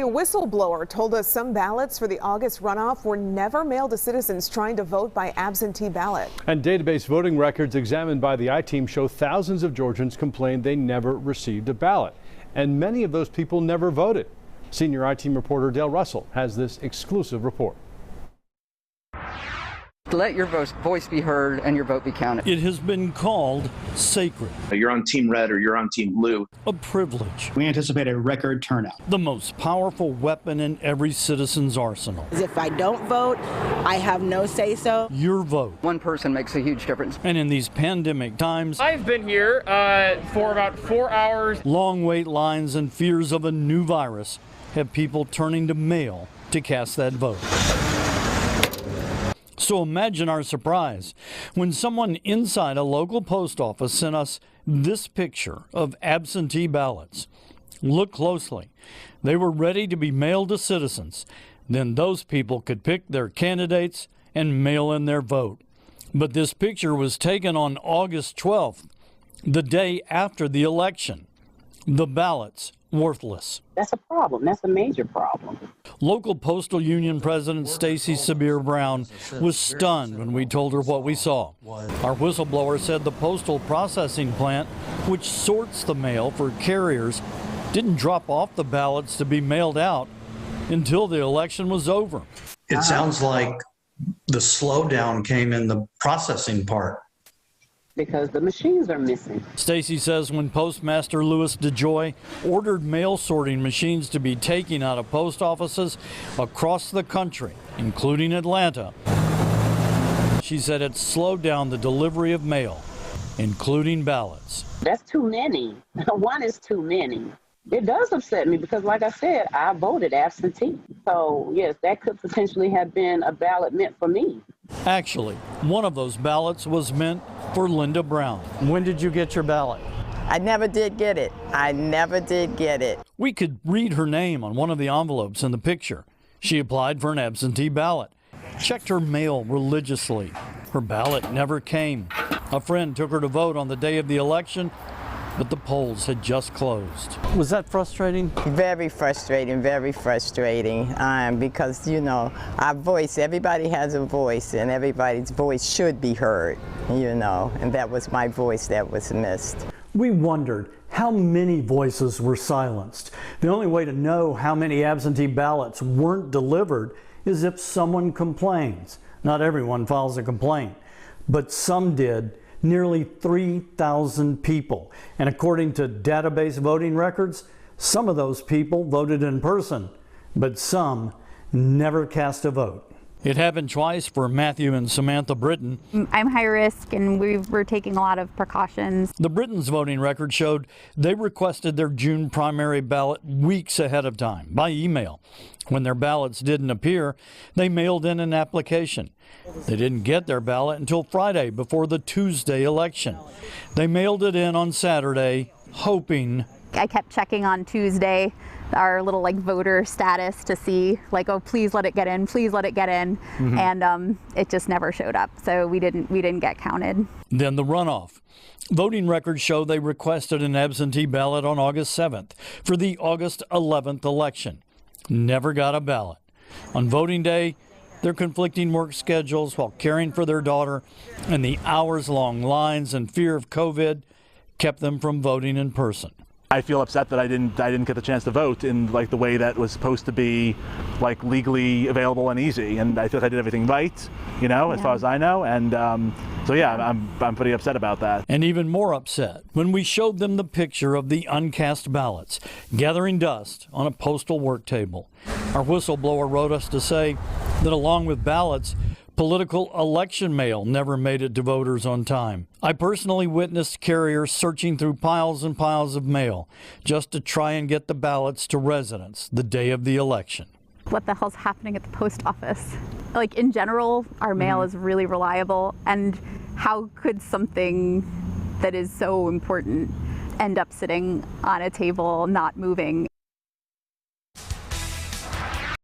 whistleblower told us some ballots for the August runoff were never mailed to citizens trying to vote by absentee ballot. And database voting records examined by the I-Team show thousands of Georgians complained they never received a ballot. And many of those people never voted. Senior I-Team reporter Dale Russell has this exclusive report. Let your voice be heard and your vote be counted. It has been called sacred. You're on Team Red or you're on Team Blue. A privilege. We anticipate a record turnout. The most powerful weapon in every citizen's arsenal. If I don't vote, I have no say-so. Your vote. One person makes a huge difference. And in these pandemic times, I've been here for about 4 hours. Long wait lines and fears of a new virus have people turning to mail to cast that vote. So imagine our surprise when someone inside a local post office sent us this picture of absentee ballots. Look closely. They were ready to be mailed to citizens. Then those people could pick their candidates and mail in their vote. But this picture was taken on August 12th, the day after the election. The ballots worthless. That's a problem. That's a major problem. Local Postal Union President Stacy Sabir Brown was stunned when we told her what we saw. Our whistleblower said the postal processing plant, which sorts the mail for carriers, didn't drop off the ballots to be mailed out until the election was over. It sounds like the slowdown came in the processing part. Because the machines are missing. Stacy says when Postmaster Louis DeJoy ordered mail sorting machines to be taken out of post offices across the country, including Atlanta, she said it slowed down the delivery of mail, including ballots. That's too many. One is too many. It does upset me because, like I said, I voted absentee. So, yes, that could potentially have been a ballot meant for me. Actually, one of those ballots was meant for Linda Brown. When did you get your ballot? I never did get it. I never did get it. We could read her name on one of the envelopes in the picture. She applied for an absentee ballot, checked her mail religiously. Her ballot never came. A friend took her to vote on the day of the election, but the polls had just closed. Was that frustrating? Very frustrating, because, you know, our voice, everybody has a voice, and everybody's voice should be heard, you know, and that was my voice that was missed. We wondered how many voices were silenced. The only way to know how many absentee ballots weren't delivered is if someone complains. Not everyone files a complaint, but some did. Nearly 3,000 people. And according to database voting records, some of those people voted in person, but some never cast a vote. It happened twice for Matthew and Samantha Britton. I'm high risk and we're taking a lot of precautions. The Brittons' voting record showed they requested their June primary ballot weeks ahead of time by email. When their ballots didn't appear, they mailed in an application. They didn't get their ballot until Friday before the Tuesday election. They mailed it in on Saturday, hoping. I kept checking on Tuesday our little voter status to see oh, please let it get in, please let it get in. Mm-hmm. And it just never showed up. So we didn't get counted. Then the runoff. Voting records show they requested an absentee ballot on August 7th for the August 11th election. Never got a ballot. On voting day, their conflicting work schedules while caring for their daughter and the hours-long lines and fear of COVID kept them from voting in person. I feel upset that I didn't get the chance to vote in the way that was supposed to be legally available and easy, and I feel like I did everything right, as far as I know, and so yeah, I'm pretty upset about that. And even more upset when we showed them the picture of the uncast ballots gathering dust on a postal work table. Our whistleblower wrote us to say that along with ballots, political election mail never made it to voters on time. I personally witnessed carriers searching through piles and piles of mail just to try and get the ballots to residents the day of the election. What the hell's happening at the post office? In general, our mail is really reliable, and how could something that is so important end up sitting on a table not moving?